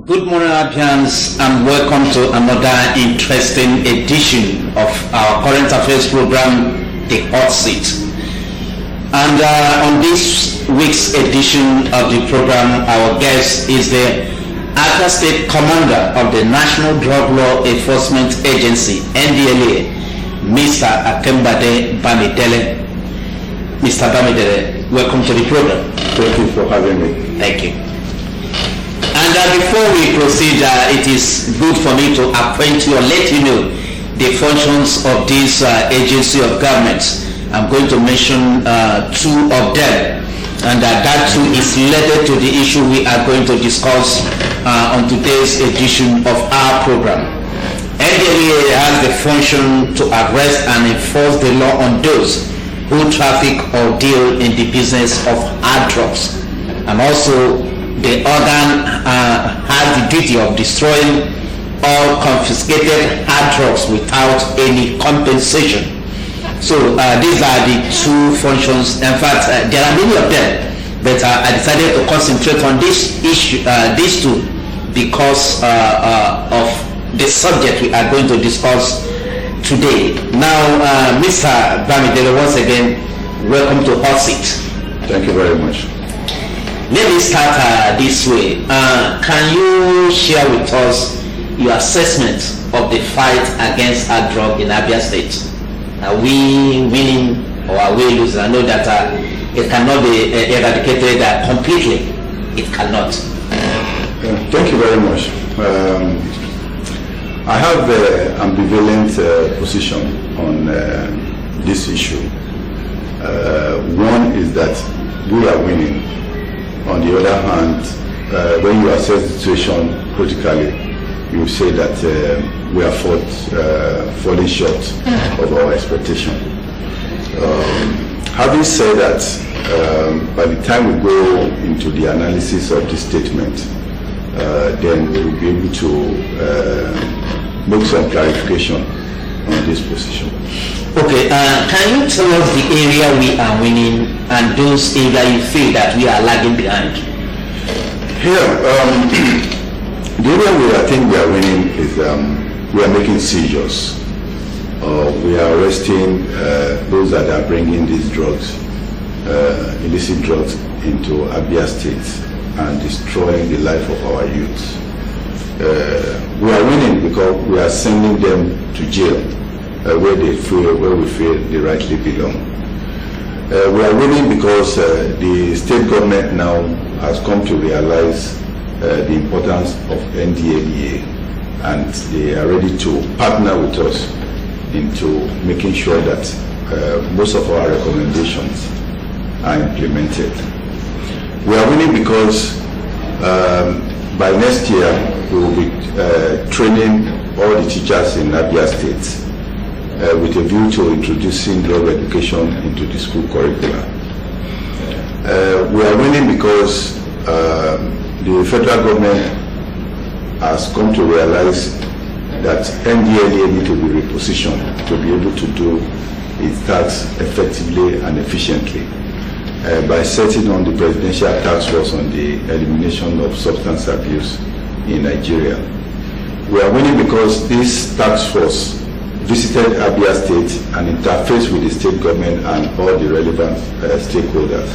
Good morning, Abians, and welcome to another interesting edition of our current affairs program, The Hot Seat. And on this week's edition of the program, our guest is the Abia State Commander of the National Drug Law Enforcement Agency, NDLEA, Mr. Akembade Bamidele. Mr. Bamidele, welcome to the program. Thank you for having me. Thank you. And before we proceed, it is good for me to acquaint you or let you know the functions of this agency of government. I'm going to mention two of them, and that too is related to the issue we are going to discuss on today's edition of our program. NDLEA has the function to arrest and enforce the law on those who traffic or deal in the business of hard drugs, and also the organ has the duty of destroying all confiscated hard drugs without any compensation. So these are the two functions. In fact, there are many of them, but I decided to concentrate on this issue, these two, because of the subject we are going to discuss today. Now, Mr. Bamidele, once again, welcome to Hot Seat. Thank you very much. Let me start this way. Can you share with us your assessment of the fight against hard drug in Abia State? Are we winning or are we losing? I know that it cannot be eradicated completely. It cannot. Thank you very much. I have an ambivalent position on this issue. One is that we are winning. On the other hand, when you assess the situation critically, you say that we are falling short of our expectation. Having said that, by the time we go into the analysis of this statement, then we will be able to make some clarification on this position. Okay, can you tell us the area we are winning and those areas you feel that we are lagging behind? Here, the area I think we are winning is we are making seizures. We are arresting those that are bringing these drugs, illicit drugs, into Abia State and destroying the life of our youth. We are winning because we are sending them to jail. Where we feel they rightly belong. We are winning because the state government now has come to realize the importance of NDLEA, and they are ready to partner with us into making sure that most of our recommendations are implemented. We are winning because by next year we will be training all the teachers in Abia State with a view to introducing drug education into the school curricula. We are winning because the federal government has come to realize that NDLEA need to be repositioned to be able to do its tasks effectively and efficiently by setting on the Presidential Task Force on the elimination of substance abuse in Nigeria. We are winning because this task force visited Abia State and interfaced with the state government and all the relevant stakeholders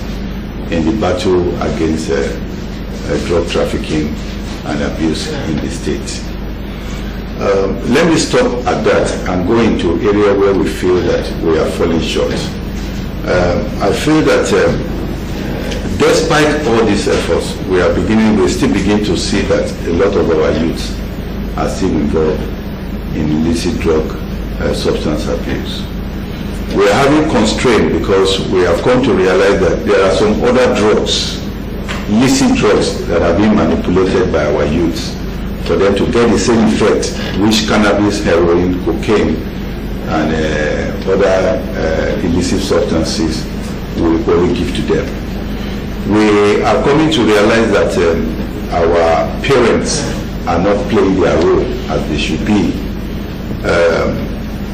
in the battle against drug trafficking and abuse in the state. Let me stop at that and go into area where we feel that we are falling short. I feel that despite all these efforts, we still begin to see that a lot of our youths are still involved in illicit drug substance abuse. We are having constraint because we have come to realize that there are some other drugs, illicit drugs, that are being manipulated by our youths for them to get the same effect which cannabis, heroin, cocaine, and other illicit substances will give to them. We are coming to realize that our parents are not playing their role as they should be.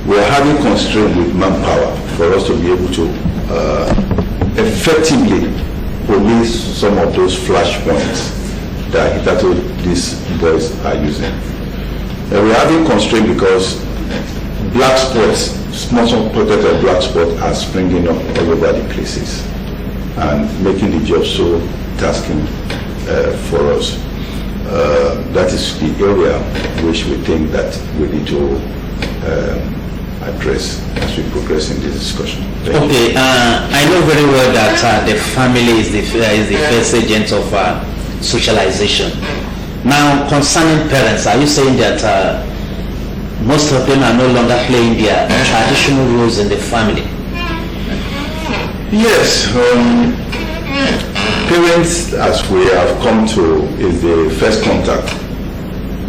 We are having constraint with manpower for us to be able to effectively police some of those flashpoints that hitherto these boys are using. We're having constraint because black spots, small protected black spots are springing up all over the places and making the job so tasking for us. That is the area which we think that we need to address as we progress in this discussion. Okay, I know very well that the family is the first agent of socialization. Now, concerning parents, are you saying that most of them are no longer playing their traditional roles in the family? Yes, parents, as we have come to, is the first contact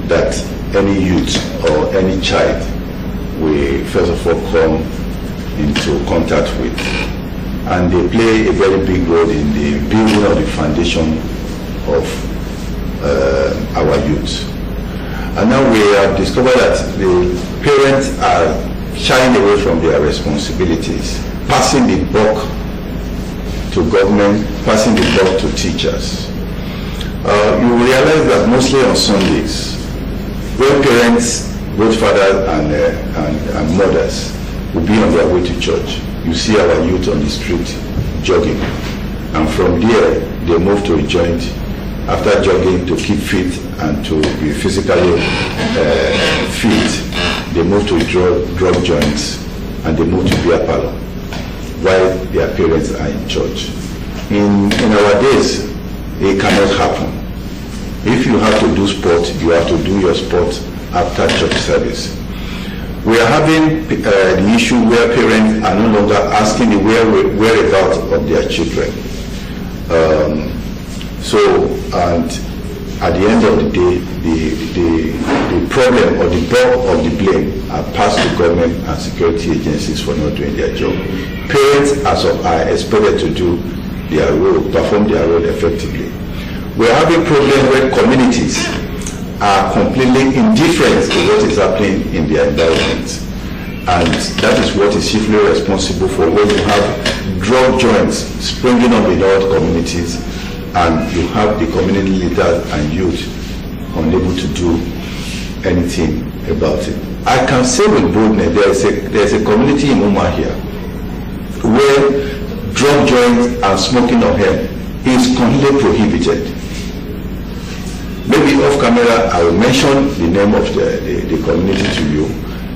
that any youth or any child we first of all come into contact with, and they play a very big role in the building of the foundation of our youth. And now we have discovered that the parents are shying away from their responsibilities, passing the buck to government, passing the buck to teachers. You will realize that mostly on Sundays, where parents, both fathers and mothers, will be on their way to church, you see our youth on the street jogging, and from there they move to a joint. After jogging, to keep fit and to be physically fit, they move to drug joints and they move to beer parlor while their parents are in church. In our days, it cannot happen. If you have to do sport, you have to do your sport after church service. We are having the issue where parents are no longer asking the whereabouts of their children. And at the end of the day, the problem or the bulk of the blame are passed to government and security agencies for not doing their job. Parents are expected to do their role, perform their role effectively. We are having problems where communities are completely indifferent to what is happening in their environment. And that is what is chiefly responsible for when you have drug joints springing up in all communities, and you have the community leaders and youth unable to do anything about it. I can say with boldness, there's a community in Uma here where drug joints and smoking of hemp is completely prohibited. Maybe off camera I will mention the name of the community to you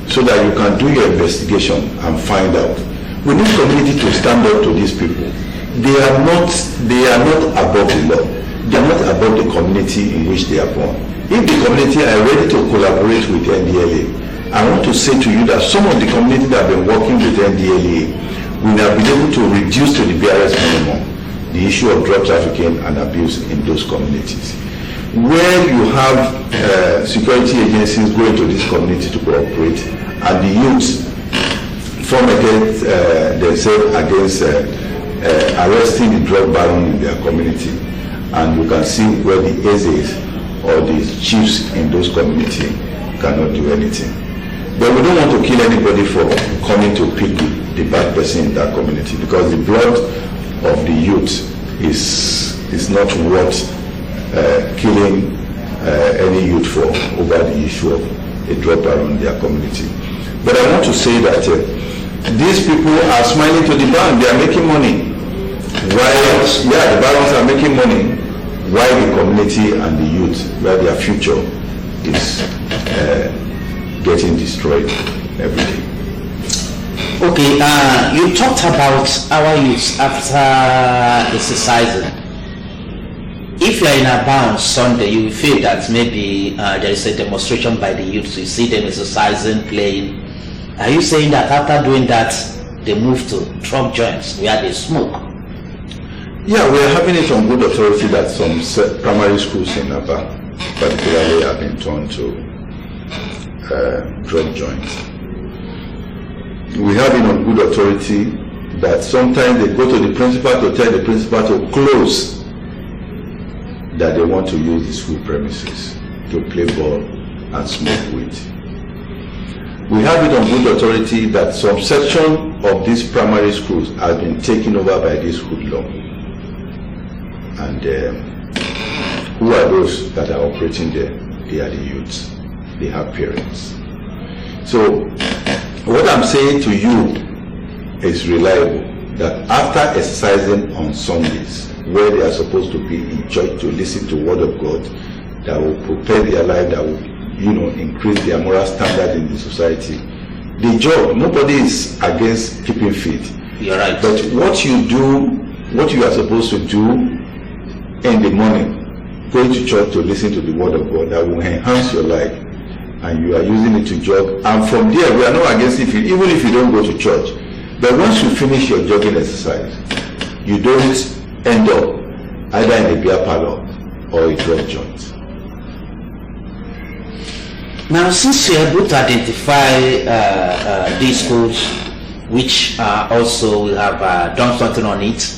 so that you can do your investigation and find out. We need community to stand up to these people. They are not above the law. They are not above the community in which they are born. If the community are ready to collaborate with the NDLA, I want to say to you that some of the community that have been working with the NDLA will have been able to reduce to the barest minimum the issue of drug trafficking and abuse in those communities. Where you have security agencies going to this community to cooperate, and the youths form against themselves against arresting the drug baron in their community, and you can see where the AZs or the chiefs in those communities cannot do anything. But we don't want to kill anybody for coming to pick the bad person in that community, because the blood of the youth is not worth killing any youth for over the issue of a drug baron in their community. But I want to say that these people are smiling to the bank. They are making money. While, the barons are making money, while the community and the youth, where their future is getting destroyed every day. Okay, you talked about our youth after exercising. If you are in a bound Sunday, you will feel that maybe there is a demonstration by the youth. You see them exercising, playing. Are you saying that after doing that, they move to drug joints where they smoke? Yeah, we are having it on good authority that some primary schools in Aba particularly have been turned to drug joints. We have it on good authority that sometimes they go to the principal to tell the principal to close, that they want to use the school premises to play ball and smoke weed. We have it on good authority that some section of these primary schools has been taken over by this hoodlum. And Who are those that are operating there? They are the youths. They have parents. So what I'm saying to you is reliable, that after exercising on Sundays, where they are supposed to be in church to listen to Word of God, that will prepare their life, that will, increase their moral standard in the society. The job, nobody is against keeping fit. You're right. But what you do, what you are supposed to do in the morning, going to church to listen to the Word of God, that will enhance your life, and you are using it to jog. And from there, we are not against it, even if you don't go to church. But once you finish your jogging exercise, you don't end up either in a beer parlor or a drug joint. Now, since you're able to identify these schools which also will have done something on it,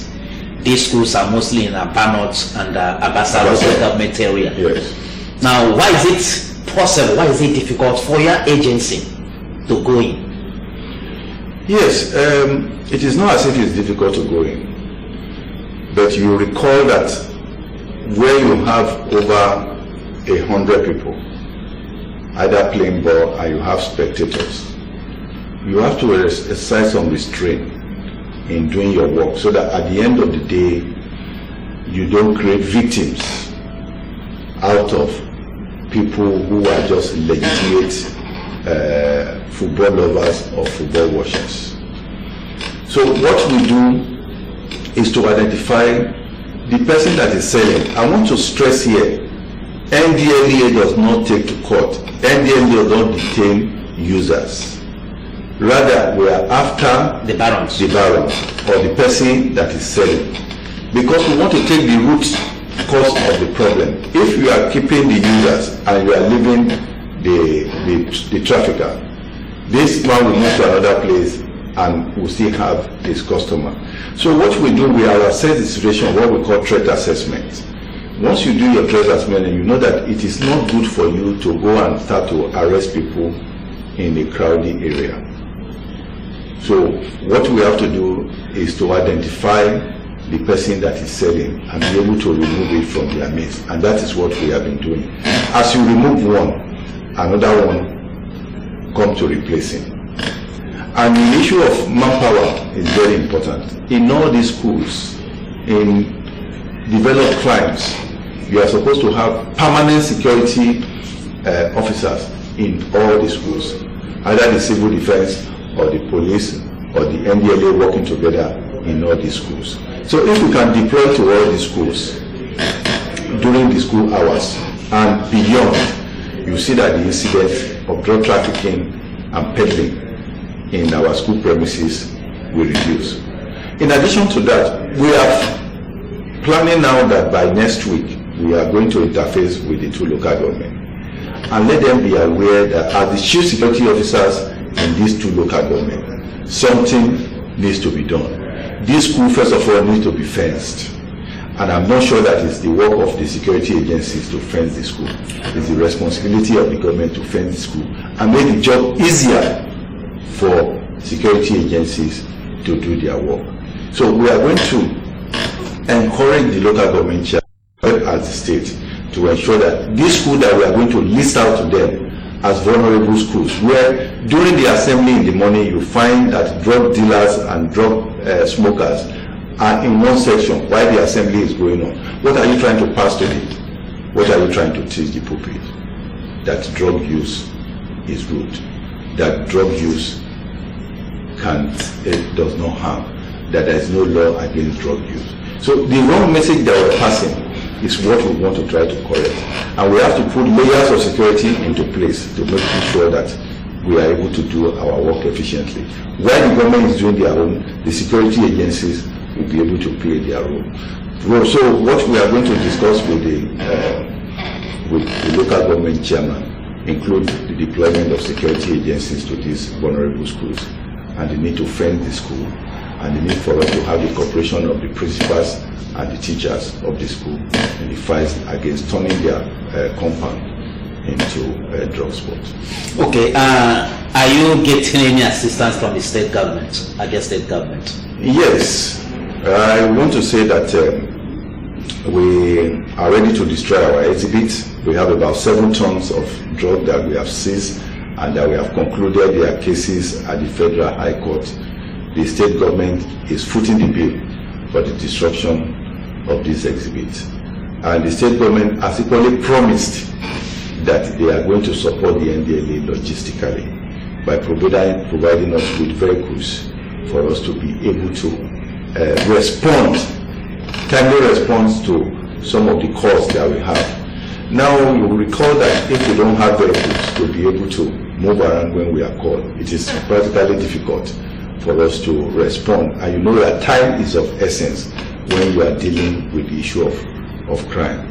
these schools are mostly in Abanot and Abasa local government area. Yes. Now, why is it possible, why is it difficult for your agency to go in? Yes, it is not as if it's difficult to go in, but you recall that where you have over 100 people either playing ball and you have spectators, you have to exercise some restraint in doing your work, so that at the end of the day you don't create victims out of people who are just legitimate football lovers or football watchers. So what we do is to identify the person that is selling. I want to stress here, NDLEA does not take to court. NDLEA does not detain users. Rather, we are after the barons or the person that is selling, because we want to take the root cause of the problem. If you are keeping the users and you are leaving the trafficker, this man will move to another place and will still have his customer. So what we do, we assess the situation, what we call threat assessment. Once you do your threat assessment and you know that it is not good for you to go and start to arrest people in a crowded area. So what we have to do is to identify the person that is selling and be able to remove it from their midst. And that is what we have been doing. As you remove one, another one comes to replace him. And the issue of manpower is very important. In all these schools, in developed crimes, you are supposed to have permanent security officers in all the schools, either the civil defense or the police or the NDLEA working together in all these schools. So if we can deploy to all these schools during the school hours and beyond, you see that the incidence of drug trafficking and peddling in our school premises will reduce. In addition to that, we are planning now that by next week we are going to interface with the two local governments and let them be aware that as the chief security officers in these two local governments, something needs to be done. This school, first of all, needs to be fenced. And I'm not sure that it's the work of the security agencies to fence the school. It's the responsibility of the government to fence the school and make the job easier for security agencies to do their work. So we are going to encourage the local government chair as the state to ensure that this school that we are going to list out to them as vulnerable schools, where during the assembly in the morning you find that drug dealers and drug smokers are in one section while the assembly is going on. What are you trying to pass to them? What are you trying to teach the pulpit? That drug use is good. That drug use does not harm. That there is no law against drug use. So the wrong message that we're passing is what we want to try to correct. And we have to put layers of security into place to make sure that we are able to do our work efficiently. While the government is doing their own, the security agencies will be able to play their role. So what we are going to discuss with the local government chairman include the deployment of security agencies to these vulnerable schools, and the need to fence the school, and the need for us to have the cooperation of the principals and the teachers of the school in the fight against turning their compound into a drug spot. Okay. Are you getting any assistance from the state government, against state government? Yes. I want to say that we are ready to destroy our exhibit. We have about 7 tons of drug that we have seized and that we have concluded their cases at the Federal High Court. The state government is footing the bill for the destruction of this exhibit. And the state government has equally promised that they are going to support the NDLA logistically by providing us with vehicles for us to be able to timely response to some of the calls that we have. Now, you will recall that if we don't have vehicles to be able to move around when we are called, it is practically difficult for us to respond. And you know that time is of essence when you are dealing with the issue of crime.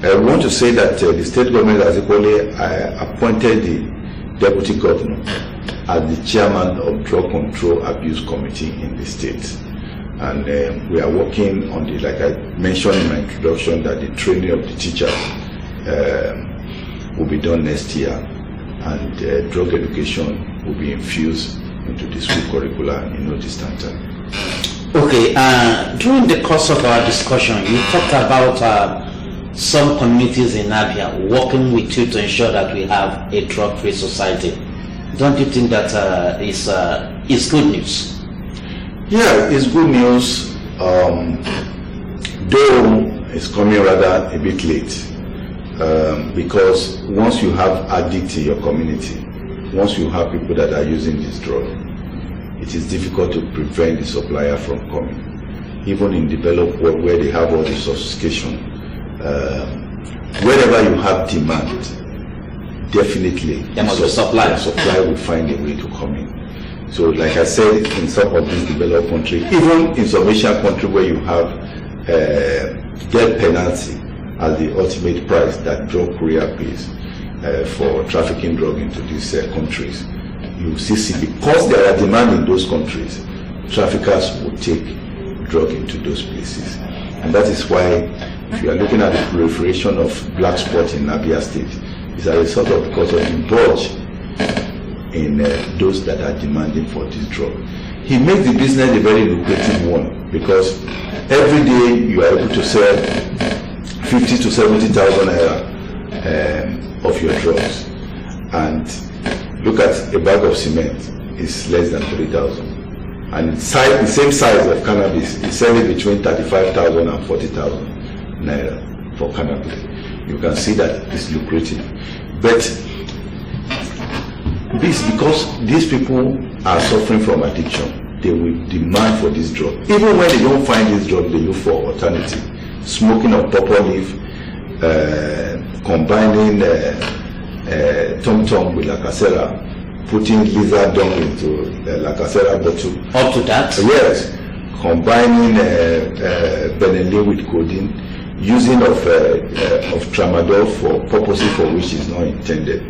I want to say that the state government has equally appointed the deputy governor as the chairman of Drug Control Abuse Committee in the state. And we are working on the, like I mentioned in my introduction, that the training of the teachers will be done next year, and drug education will be infused into the school curricula in no distant time. Okay, during the course of our discussion, you talked about some communities in Abia working with you to ensure that we have a drug-free society. Don't you think that is good news? Yeah, it's good news, though it's coming rather a bit late, because once you have addicts in your community, once you have people that are using this drug, it is difficult to prevent the supplier from coming. Even in developed world where they have all the sophistication, wherever you have demand, definitely the supply will find a way to come in. So like I said, in some of these developed countries, even in some Asian countries where you have death penalty as the ultimate price that drug courier pays for trafficking drug into these countries, you see because there are demand in those countries, traffickers will take drug into those places. And that is why, if you are looking at the proliferation of black spot in Abia State, it's a result of because of the bulge in those that are demanding for this drug. He makes the business a very lucrative one, because every day you are able to sell 50 to 70,000 naira of your drugs, and look at a bag of cement is less than 3,000, and the same size of cannabis is selling between 35,000 and 40,000 naira for cannabis. You can see that it's lucrative, but this because these people are suffering from addiction, they will demand for this drug. Even when they don't find this drug, they look for alternative. Smoking of purple leaf, combining tom-tom with lacasera, putting lizard dung into lacasera bottle. Up to that? Yes. Combining Benelli with codeine, using of tramadol for purposes for which is not intended.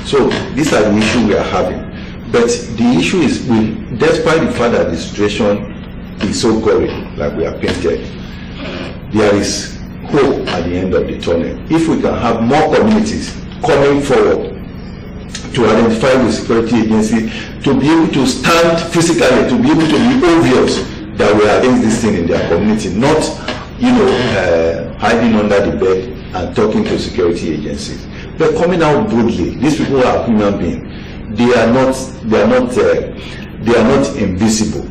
So these are the issues we are having. But the issue is, despite the fact that the situation is so gory, like we are painted, there is hope at the end of the tunnel. If we can have more communities coming forward to identify the security agency, to be able to stand physically, to be able to be obvious that we are against this thing in their community, not hiding under the bed and talking to security agencies, but coming out boldly. These people are human beings. They are not invisible.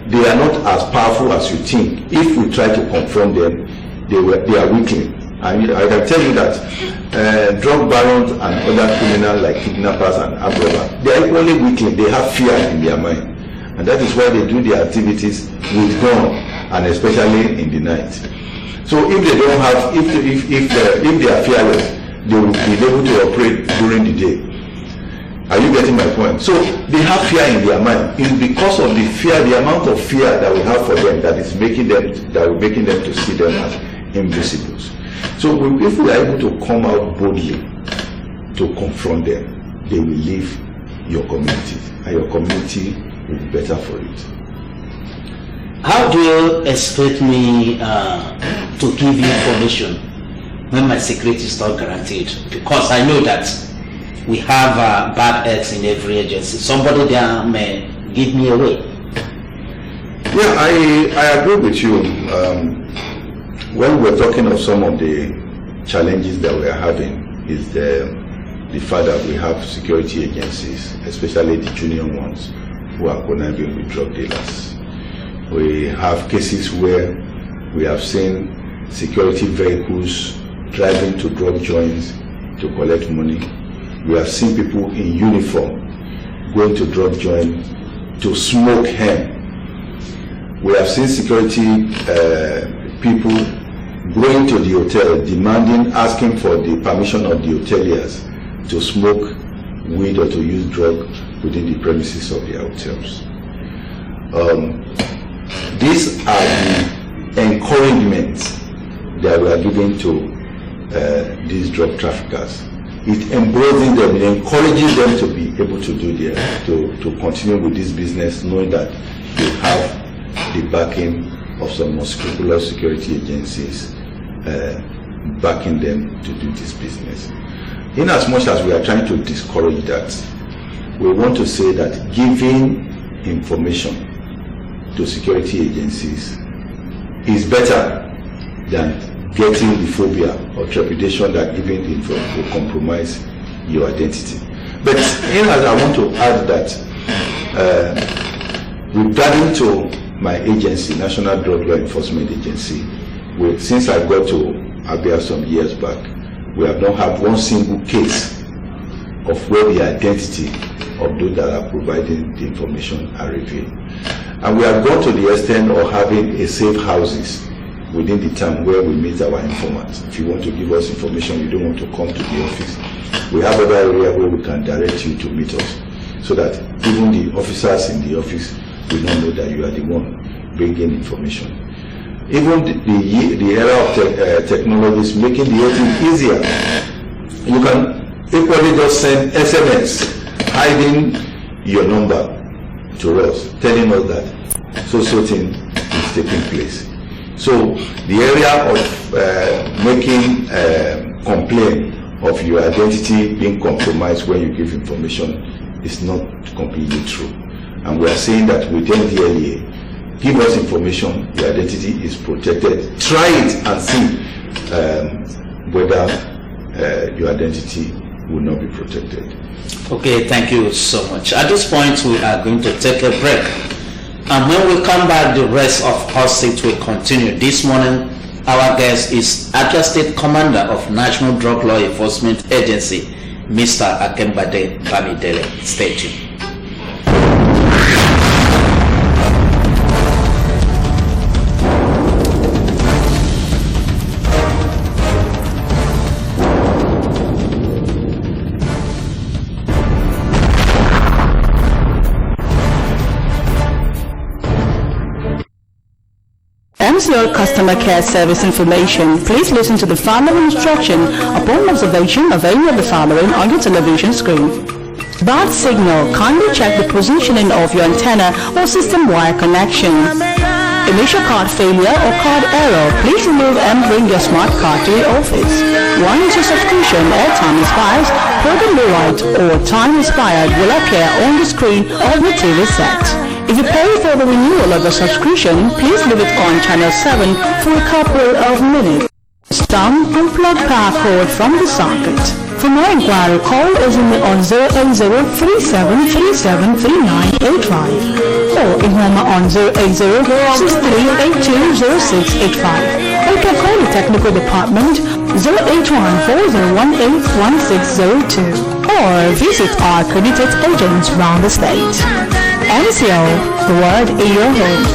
They are not as powerful as you think. If we try to confront them, they are weakling. I can tell you that drug barons and other criminals like kidnappers and armed robbers, they are equally weakling. They have fear in their mind, and that is why they do their activities with gun, and especially in the night. So if they don't have, if they are fearless, they will be able to operate during the day. Are you getting my point? So they have fear in their mind. It's because of the fear, the amount of fear that we have for them, that is making them to see them as invisibles. So if we are able to come out boldly to confront them, they will leave your community, and your community will be better for it. How do you expect me to give you information when my security is not guaranteed? Because I know that we have bad eggs in every agency. Somebody there may give me away. Yeah, I agree with you. when we're talking of some of the challenges that we are having, is the fact that we have security agencies, especially the junior ones, who are conniving with drug dealers. We have cases where we have seen security vehicles driving to drug joints to collect money. We have seen people in uniform going to drug joints to smoke hemp. We have seen security people going to the hotel, asking for the permission of the hoteliers to smoke weed or to use drug within the premises of their hotels. These are the encouragements that we are giving to these drug traffickers. It emboldens them, it encourages them to be able to do to continue with this business, knowing that they have the backing of some more scrupulous security agencies backing them to do this business. In as much as we are trying to discourage that, we want to say that giving information to security agencies is better than getting the phobia or trepidation that giving the info will compromise your identity. But in as I want to add that regarding to my agency, National Drug Law Enforcement Agency, since I got to Abia some years back, we have not had one single case of where the identity of those that are providing the information are revealed. And we have gone to the extent of having a safe houses within the town where we meet our informants. If you want to give us information, you don't want to come to the office, we have other area where we can direct you to meet us, so that even the officers in the office will not know that you are the one bringing information. Even the era of technology is making the whole thing easier. You can equally just send SMS hiding your number to us, telling us that so thing is taking place. So the area of making complaint of your identity being compromised when you give information is not completely true. And we are saying that within the LEA, give us information, your identity is protected. Try it and see whether your identity will not be protected. Okay, thank you so much. At this point, we are going to take a break. And when we come back, the rest of our seat will continue. This morning, our guest is Abia State Commander of National Drug Law Enforcement Agency, Mr. Akembade Bamidele. Stay tuned. MCL Customer Care Service information. Please listen to the following instruction upon observation of any of the following on your television screen. Bad signal. Kindly check the positioning of your antenna or system wire connection. Initial card failure or card error. Please remove and bring your smart card to the office. Once your subscription or time expires, program rewrite or time expired will appear on the screen of the TV set. If you pay for the renewal of the subscription, please leave it on channel 7 for a couple of minutes. Stump and plug power cord from the socket. For more inquiry, call us on 080-3737-3985 or Informa on 080-6382-0685. Or you can call the technical department 081-4018-1602 or visit our accredited agents around the state. MCO, the word in your home.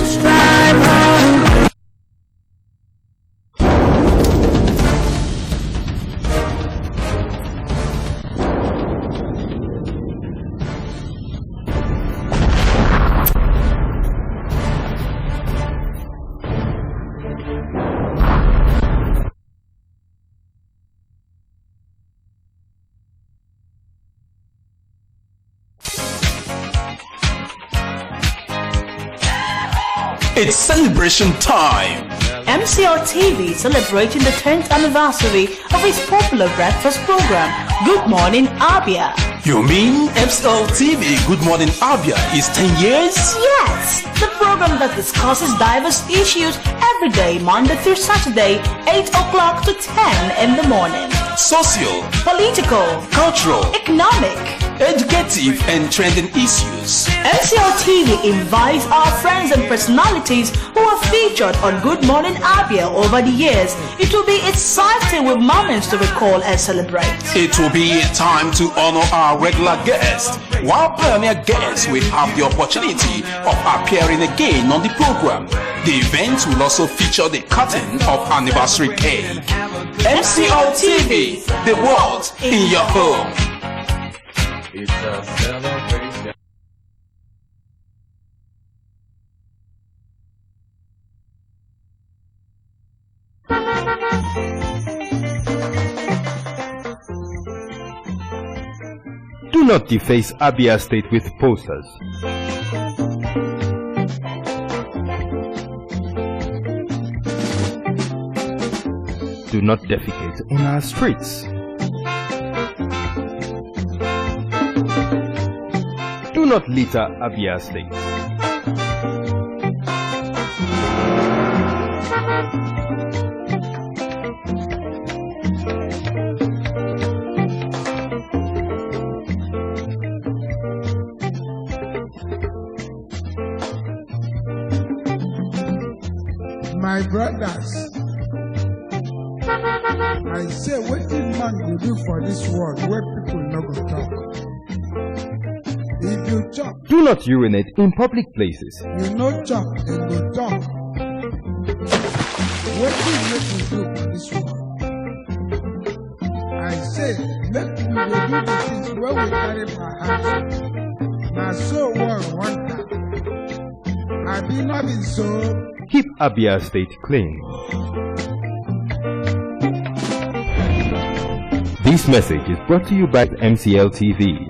It's celebration time! MCR TV celebrating the 10th anniversary of its popular breakfast program, Good Morning Abia. You mean MCL TV Good Morning Abia is 10 years? Yes, the program that discusses diverse issues every day, Monday through Saturday, 8 o'clock to 10 in the morning. Social, Political, cultural, economic. educative and trending issues. MCL TV invites our friends and personalities who have featured on Good Morning Abia over the years. It will be exciting with moments to recall and celebrate. It will be a time to honor our regular guests, while pioneer guests will have the opportunity of appearing again on the program. The event will also feature the cutting of anniversary cake. MCL TV, the world in your home. It's a celebration. Do not deface Abia State with posters. Do not defecate on our streets. Do not litter Abia State. My brothers, I say what did man go do for this world where people no go talk? If you talk, Do not urinate in public places. you no talk, they go talk. What did make you do for this world? I say, make we dey do the things where we carry for heart. Now so one time. I be not been so. Keep Abia State clean. This message is brought to you by MCL TV.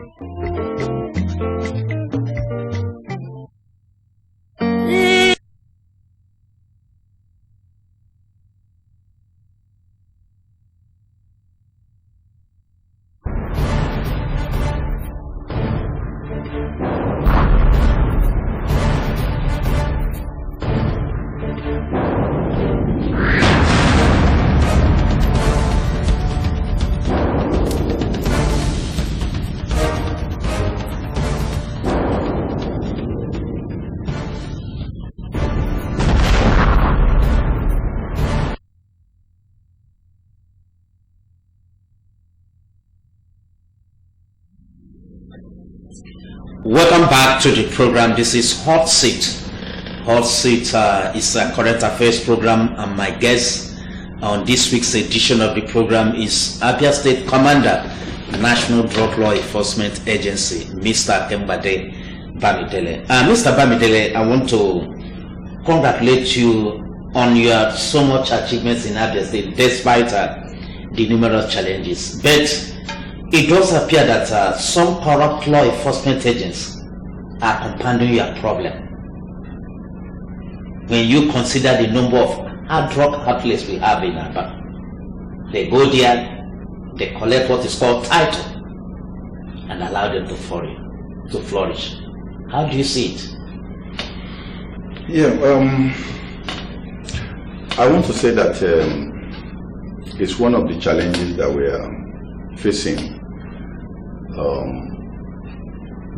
Welcome back to the program. This is Hot Seat. Hot Seat is a current affairs program, and my guest on this week's edition of the program is Abia State Commander, National Drug Law Enforcement Agency, Mr. Kembade Bamidele. Mr. Bamidele, I want to congratulate you on your so much achievements in Abia State, despite the numerous challenges. But it does appear that some corrupt law enforcement agents are compounding your problem. When you consider the number of hard drug outlets we have in Aba, they go there, they collect what is called title, and allow them to flourish. How do you see it? Yeah, I want to say that it's one of the challenges that we are facing.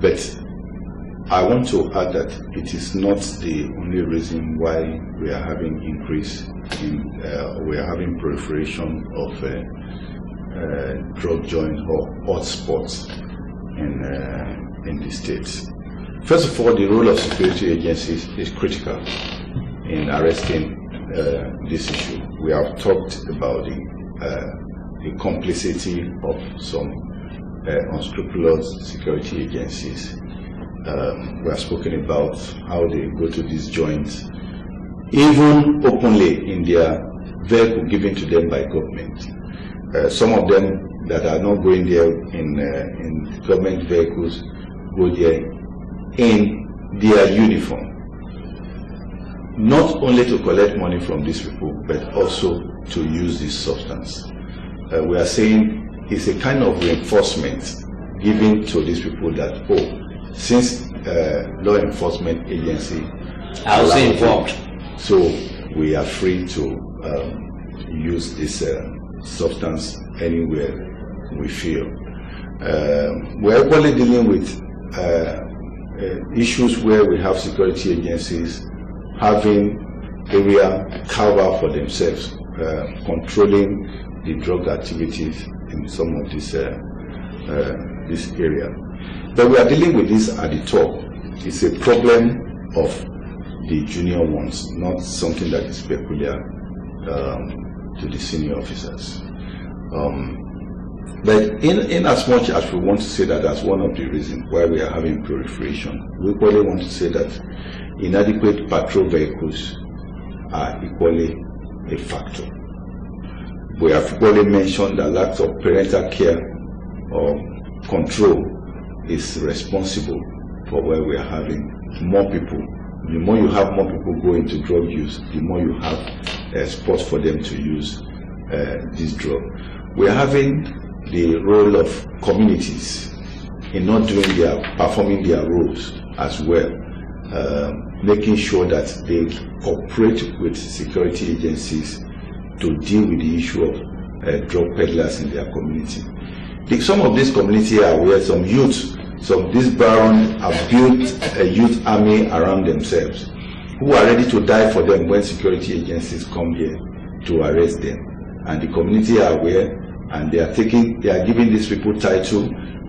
But I want to add that it is not the only reason why we are having increase in, we are having proliferation of drug joint or hotspots in the states. First of all, the role of security agencies is critical in arresting this issue. We have talked about the complicity of some unscrupulous security agencies. We have spoken about how they go to these joints, even openly in their vehicle given to them by government. Some of them that are not going there in government vehicles go there in their uniform, not only to collect money from these people, but also to use this substance. We are saying it's a kind of reinforcement given to these people that, since law enforcement agency I was involved, so we are free to use this substance anywhere we feel. We're equally dealing with issues where we have security agencies having area carved out for themselves, controlling the drug activities in some of this area. But we are dealing with this at the top. It's a problem of the junior ones, not something that is peculiar to the senior officers. But in as much as we want to say that that's one of the reasons why we are having proliferation, we equally want to say that inadequate patrol vehicles are equally a factor. We have equally mentioned that lack of parental care or control is responsible for where we are having more people. The more you have more people go into drug use, the more you have spots for them to use this drug. We are having the role of communities in not performing their roles as well, making sure that they cooperate with security agencies to deal with the issue of drug peddlers in their community. Some of these communities are where some youth, some these barons have built a youth army around themselves who are ready to die for them when security agencies come here to arrest them. And the community are aware, and they are giving these people title.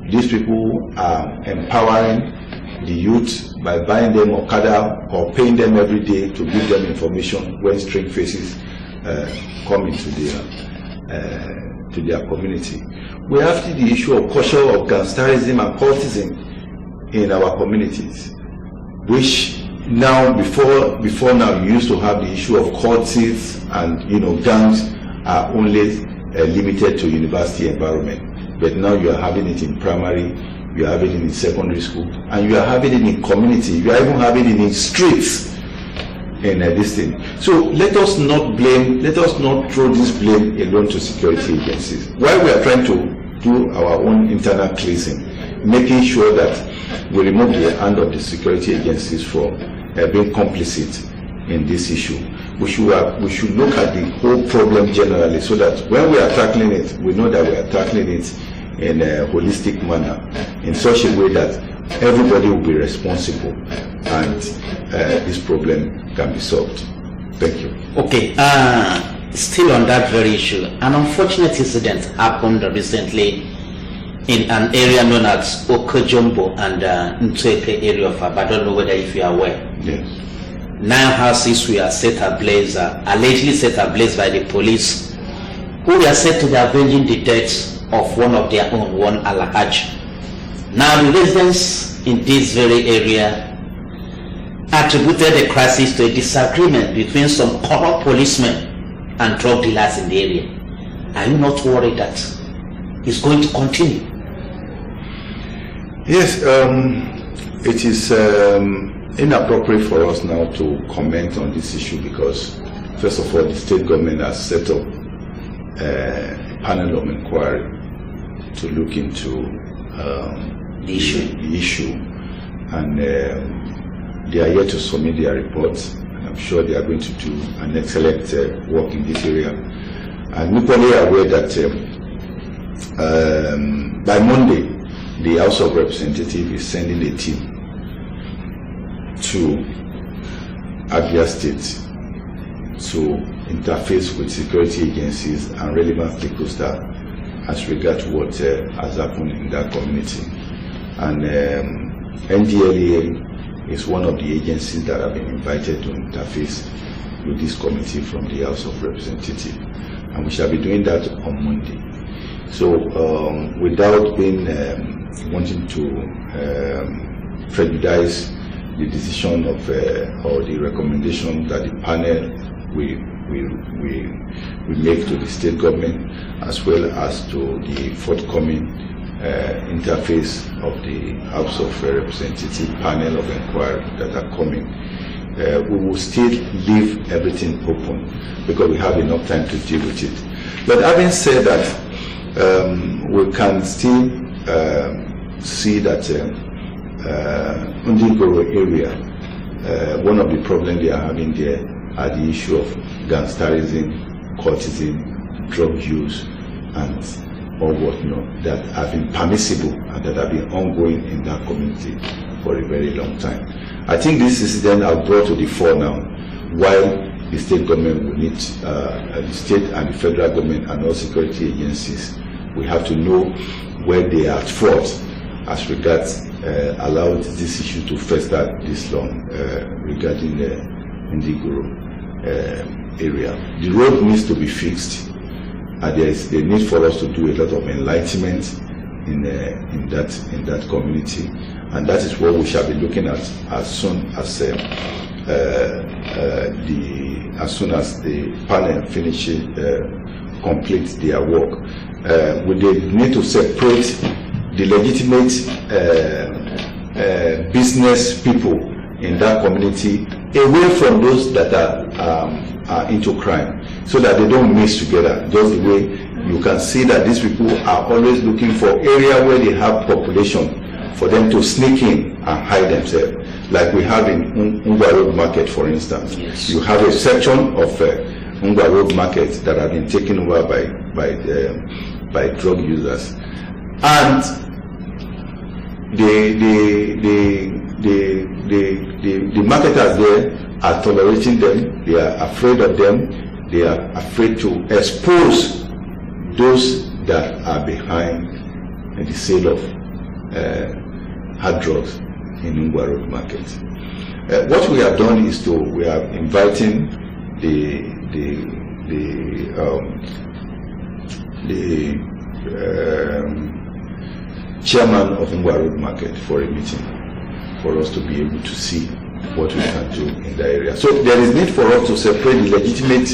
These people are empowering the youth by buying them Okada or paying them every day to give them information when string faces come into their community. We have the issue of culture of gangsterism and cultism in our communities, which now before now you used to have the issue of cultists and gangs are only limited to university environment, but now you are having it in primary, you are having it in secondary school, and you are having it in community, you are even having it in streets in this thing. So let us not throw this blame alone to security agencies. While we are trying to do our own internal cleansing, making sure that we remove the hand of the security agencies from being complicit in this issue, we should look at the whole problem generally, so that when we are tackling it, we know that we are tackling it in a holistic manner, in such a way that everybody will be responsible and this problem can be solved. Thank you. Okay, still on that very issue, an unfortunate incident happened recently in an area known as Okojombo and Ntweke area of Aba. I don't know whether if you are aware. Yes. 9 houses were set ablaze, allegedly set ablaze by the police, who were said to be avenging the deaths of one of their own, one Alhaj. Now the residents in this very area attributed the crisis to a disagreement between some corrupt policemen and drug dealers in the area. Are you not worried that it's going to continue? Yes, it is inappropriate for us now to comment on this issue because, first of all, the state government has set up a panel of inquiry to look into The issue. And they are yet to submit their reports, and I'm sure they are going to do an excellent work in this area. And we're probably aware that by Monday, the House of Representatives is sending a team to Abia State to interface with security agencies and relevant stakeholders as regards what has happened in that community. And NDLEA is one of the agencies that have been invited to interface with this committee from the House of Representatives, and we shall be doing that on Monday. So without being wanting to prejudice the decision of or the recommendation that the panel we make to the state government, as well as to the forthcoming interface of the House of Representatives panel of inquiry that are coming, we will still leave everything open because we have enough time to deal with it. But having said that, we can still see that Ndigoro area, one of the problems they are having there are the issue of gangsterism, cultism, drug use, and or whatnot that have been permissible and that have been ongoing in that community for a very long time. I think this incident are brought to the fore now, while the state government will need, the state and the federal government and all security agencies, we have to know where they are at fault as regards allowed this issue to fester this long regarding the Ndigoro area. The road needs to be fixed. There is a need for us to do a lot of enlightenment in that community, and that is what we shall be looking at as soon as the panel finishes complete their work. We need to separate the legitimate business people in that community away from those that are into crime, so that they don't mix together. Just the way you can see that these people are always looking for area where they have population for them to sneak in and hide themselves, like we have in Ngwa Road Market, for instance. Yes. You have a section of Ngwa Road Market that have been taken over by drug users, and the marketers there are tolerating them. They are afraid of them. They are afraid to expose those that are behind the sale of hard drugs in Ngwa Road Market. What we have done is we are inviting the chairman of Ngwa Road Market for a meeting, for us to be able to see what we can do in that area. So there is need for us to separate the legitimate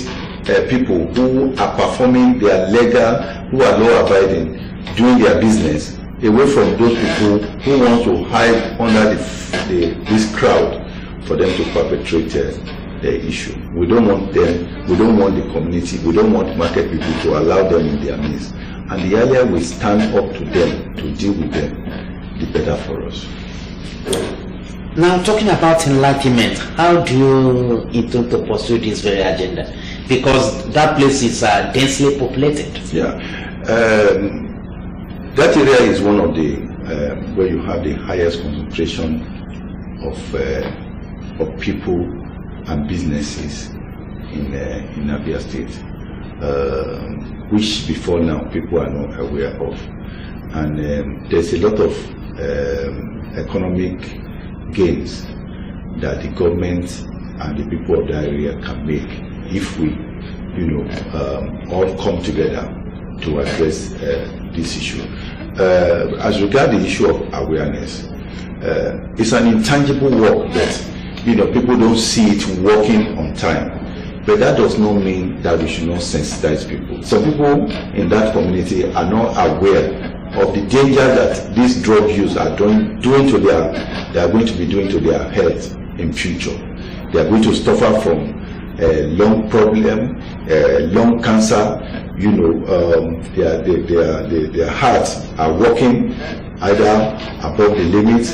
people who are performing their legal, who are law-abiding, doing their business, away from those people who want to hide under this crowd for them to perpetrate the issue. We don't want them, we don't want the community, we don't want market people to allow them in their midst. And the earlier we stand up to them, to deal with them, the better for us. Now, talking about enlightenment, how do you intend to pursue this very agenda? Because that place is densely populated. Yeah. That area is one of the where you have the highest concentration of people and businesses in Abia State, which before now people are not aware of, and there's a lot of economic gains that the government and the people of that area can make if we, all come together to address this issue. As regards the issue of awareness, it's an intangible work that people don't see it working on time, but that does not mean that we should not sensitize people. Some people in that community are not aware of the danger that these drug use are they are going to be doing to their health in future. They are going to suffer from lung problem, lung cancer. Their hearts are working either above the limit,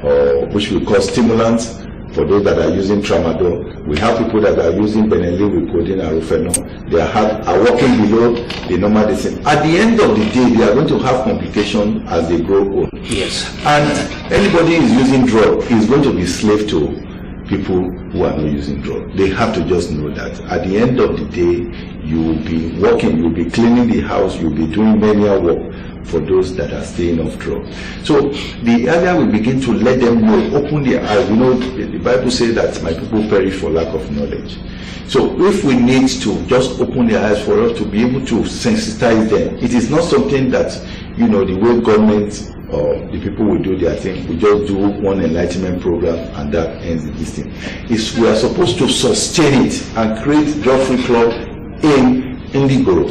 or which we call stimulants. For those that are using tramadol, we have people that are using Benelli with codeine and Rufenol. Their heart are working below the normal distance. At the end of the day, they are going to have complications as they grow old. Yes. And anybody who is using drug is going to be slave to people who are not using drugs. They have to just know that at the end of the day, you will be working, you will be cleaning the house, you will be doing manual work for those that are staying off drugs. So the earlier we begin to let them know, open their eyes. The Bible says that my people perish for lack of knowledge. So if we need to just open their eyes for us to be able to sensitize them, it is not something that, the way government or the people will do their thing, we just do one enlightenment program and that ends this thing. We are supposed to sustain it and create drug-free club in Ndigoro,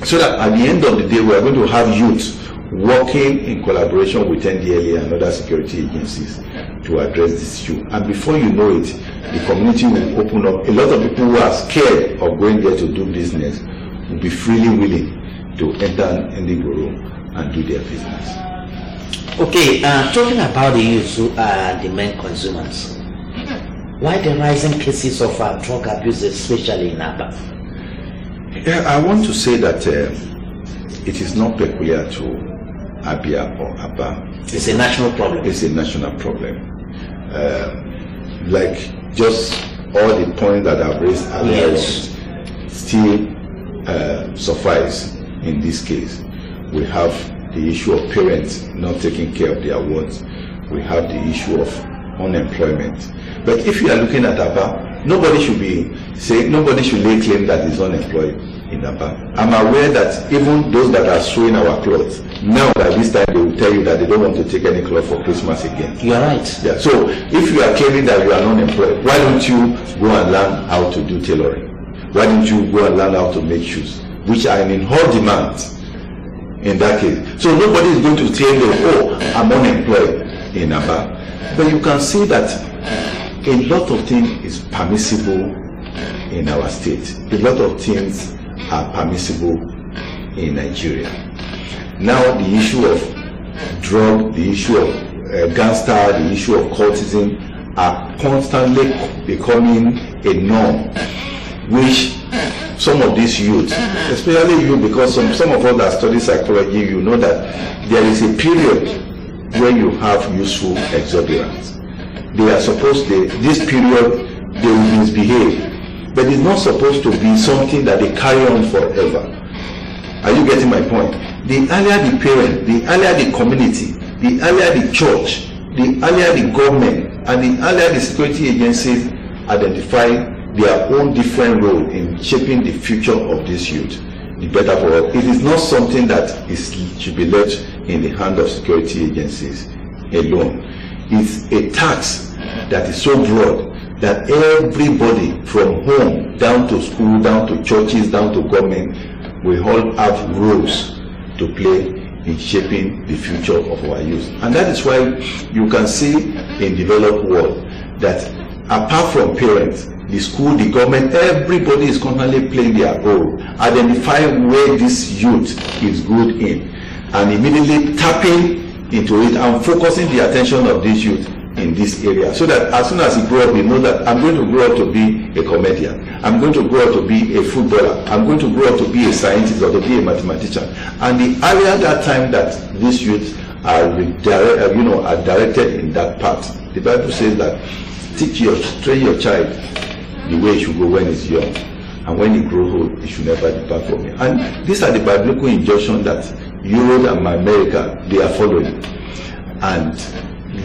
so that at the end of the day we are going to have youth working in collaboration with NDLEA and other security agencies to address this issue. And before you know it, the community will open up. A lot of people who are scared of going there to do business will be freely willing to enter Ndigoro and do their business. Okay, talking about the youth who are the main consumers, why the rising cases of drug abuse, especially in Aba? Yeah, I want to say that it is not peculiar to Abia or Aba. It's a national problem. It's a national problem. Like just all the points that I've raised earlier Yes. still suffice in this case. We have the issue of parents not taking care of their wards. We have the issue of unemployment. But if you are looking at Aba, nobody should lay claim that is unemployed in Aba. I'm aware that even those that are sewing our clothes, now at this time they will tell you that they don't want to take any cloth for Christmas again. You are right. Yeah. So if you are claiming that you are unemployed, why don't you go and learn how to do tailoring? Why don't you go and learn how to make shoes, which are in hot demand in that case? So nobody is going to tell you, oh, I'm unemployed in Aba. But you can see that a lot of things is permissible in our state. A lot of things are permissible in Nigeria. Now the issue of drug, the issue of gangster, the issue of cultism are constantly becoming a norm, which some of these youth, especially you, because some of us that study psychology, you know that there is a period where you have useful exuberance. They are supposed to, this period, they will misbehave, but it's not supposed to be something that they carry on forever. Are you getting my point? The earlier the parent, the earlier the community, the earlier the church, the earlier the government, and the earlier the security agencies identify their own different role in shaping the future of this youth, the better for all. It is not something that should be left in the hand of security agencies alone. It's a task that is so broad that everybody from home down to school, down to churches, down to government, we all have roles to play in shaping the future of our youth. And that is why you can see in developed world that apart from parents, the school, the government, everybody is constantly playing their role, identifying where this youth is good in, and immediately tapping into it and focusing the attention of this youth in this area, so that as soon as he grows up, he knows that I'm going to grow up to be a comedian, I'm going to grow up to be a footballer, I'm going to grow up to be a scientist or to be a mathematician. And the earlier that time that these youth are directed in that path, the Bible says that train your child the way he should go when he's young, and when he grows old, he should never depart from it. And these are the biblical injunctions that Europe and America, they are following. And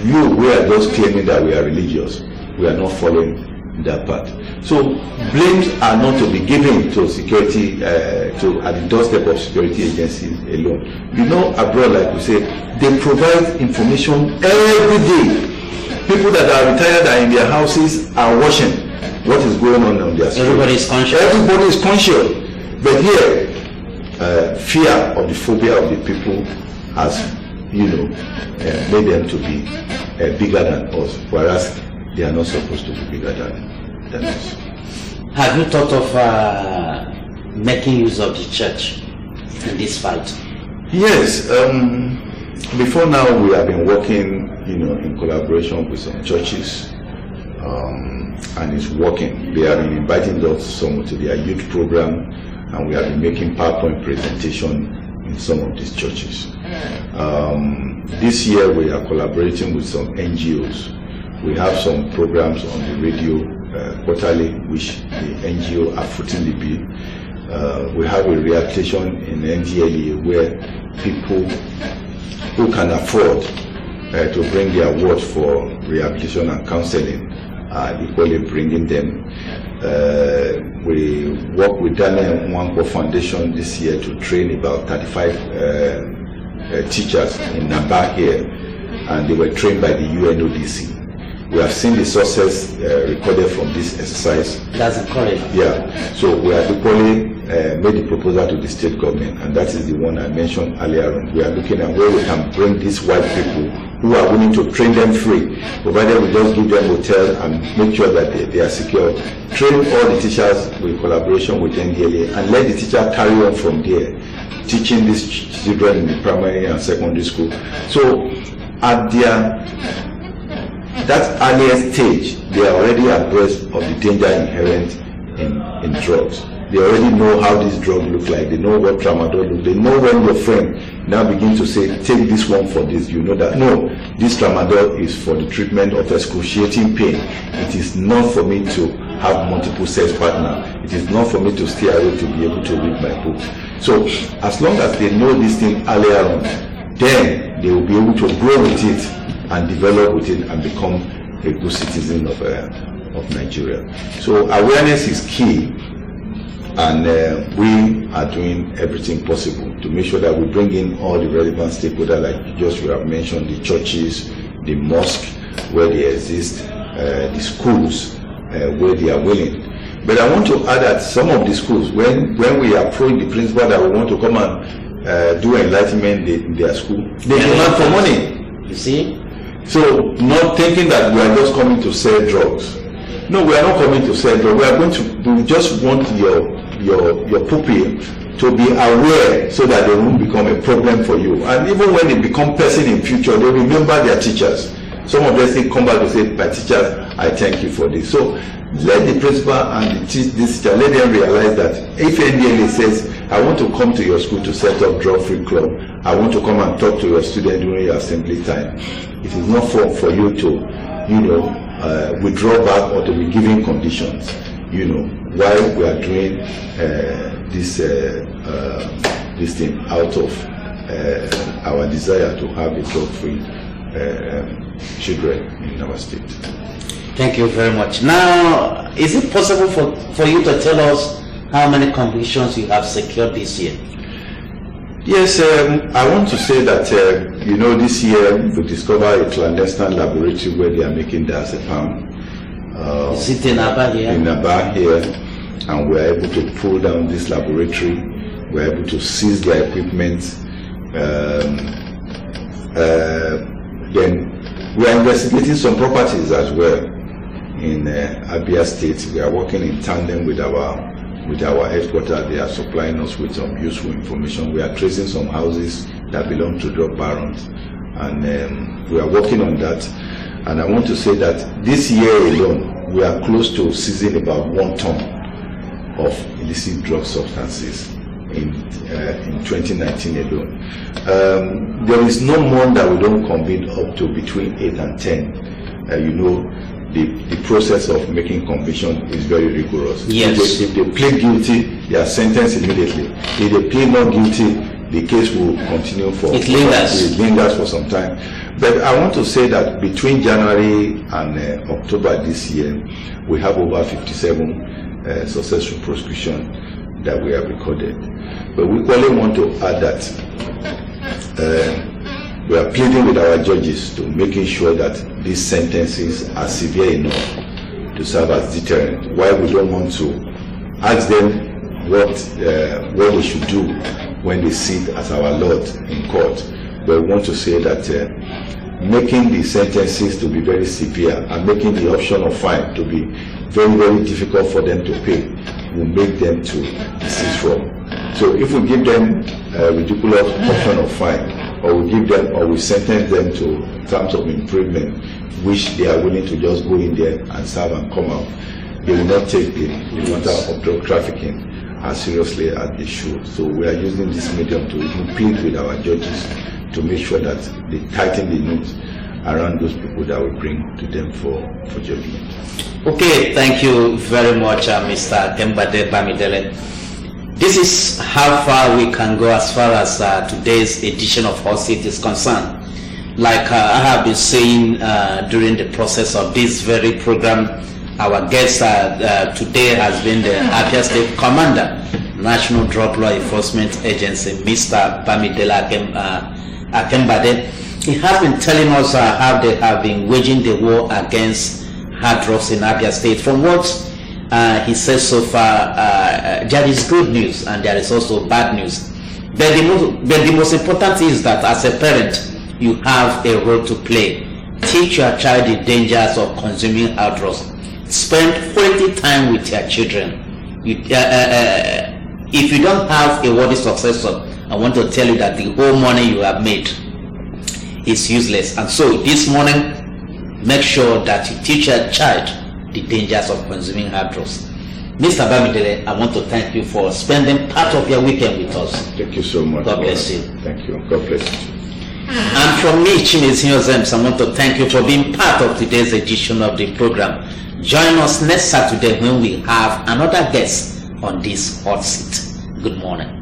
we are just claiming that we are religious. We are not following that path. So blames are not to be given to security, at the doorstep of security agencies alone. You know, abroad, like we say, they provide information every day. People that are retired are in their houses are watching what is going on their street. Everybody is conscious. Everybody is conscious. But here, fear of the phobia of the people has, made them to be bigger than us, whereas they are not supposed to be bigger than us. Have you thought of making use of the church in this fight? Yes. Before now, we have been working, in collaboration with some churches, and it's working. They have been inviting us to their youth program, and we have been making PowerPoint presentation in some of these churches. This year, we are collaborating with some NGOs. We have some programs on the radio quarterly, which the NGO are footing the bill. We have a rehabilitation in NDLEA where people who can afford to bring their words for rehabilitation and counseling are equally bringing them. We work with Daniel Nwankwo Foundation this year to train about 35 teachers in Namba here, and they were trained by the UNODC. We have seen the success recorded from this exercise. That's encouraging. Yeah, so we have equally made the proposal to the state government, and that is the one I mentioned earlier on. We are looking at where we can bring these white people who are willing to train them free, provided we just give them hotel and make sure that they are secure. Train all the teachers with collaboration with NDLEA, and let the teacher carry on from there, teaching these children in the primary and secondary school. So at that earlier stage, they are already abreast of the danger inherent in drugs. They already know how this drug look like. They know what tramadol look. They know when your friend now begin to say, take this one for this. You know that, no, this tramadol is for the treatment of excruciating pain. It is not for me to have multiple sex partner. It is not for me to stay away to be able to read my books. So as long as they know this thing earlier on, then they will be able to grow with it and develop with it and become a good citizen of Nigeria. So awareness is key. And we are doing everything possible to make sure that we bring in all the relevant stakeholders, like you have mentioned, the churches, the mosque where they exist, the schools where they are willing. But I want to add that some of the schools, when we approach the principal that we want to come and do enlightenment in their school, they demand for money. You see? So not thinking that we are just coming to sell drugs. No, we are not coming to sell drugs. We just want your pupil to be aware so that they won't become a problem for you. And even when they become person in future, they remember their teachers. Some of them say, come back and say, my teachers, I thank you for this. So let the principal and this teacher, let them realize that if NDLA says, I want to come to your school to set up drug-free club, I want to come and talk to your student during your assembly time, it is not for you to, withdraw back or to be given conditions, while we are doing this thing out of our desire to have a drug-free children in our state. Thank you very much. Now, is it possible for you to tell us how many convictions you have secured this year? Yes, I want to say that, this year we discovered a clandestine laboratory where they are making diazepam. Is it in Aba here? In Aba here, and we are able to pull down this laboratory. We are able to seize their equipment. Then we are investigating some properties as well in Abia State. We are working in tandem with our headquarters. They are supplying us with some useful information. We are tracing some houses that belong to drug barons, and we are working on that. And I want to say that this year alone, we are close to seizing about 1 ton of illicit drug substances in 2019 alone. There is no month that we don't convict up to between 8 and 10. The process of making conviction is very rigorous. Yes. If they plead guilty, they are sentenced immediately. If they plead not guilty, the case will continue for it lingers for some time. But I want to say that between January and October this year, we have over 57 successful prosecutions that we have recorded. But we only want to add that we are pleading with our judges to making sure that these sentences are severe enough to serve as deterrent. Why we don't want to ask them what they should do when they sit as our Lord in court. But we want to say that making the sentences to be very severe and making the option of fine to be very, very difficult for them to pay will make them to desist from. So if we give them a ridiculous option of fine, or we sentence them to terms of imprisonment, which they are willing to just go in there and serve and come out, they will not take the matter of drug trafficking as seriously as they should. So we are using this medium to even plead with our judges to make sure that they tighten the noose around those people that we bring to them for judgment. Okay, thank you very much, Mr. Akembade Bamidele. This is how far we can go as far as today's edition of Hot Seat is concerned. Like I have been saying during the process of this very program, our guest today has been the Abia State Commander, National Drug Law Enforcement Agency, Mr. Bamidele Akembade. He has been telling us how they have been waging the war against hard drugs in Abia State. From what he says so far, there is good news and there is also bad news. But the most important thing is that as a parent, you have a role to play. Teach your child the dangers of consuming hard drugs. Spend quality time with your children. If you don't have a worthy successor, I want to tell you that the whole money you have made is useless. And so this morning, make sure that you teach your child the dangers of consuming hard drugs. Mr. Bamidele, I want to thank you for spending part of your weekend with us. Thank you so much. God bless you. Thank you. God bless you. And from me, Chimezie Ozems, I want to thank you for being part of today's edition of the program. Join us next Saturday when we have another guest on this hot seat. Good morning.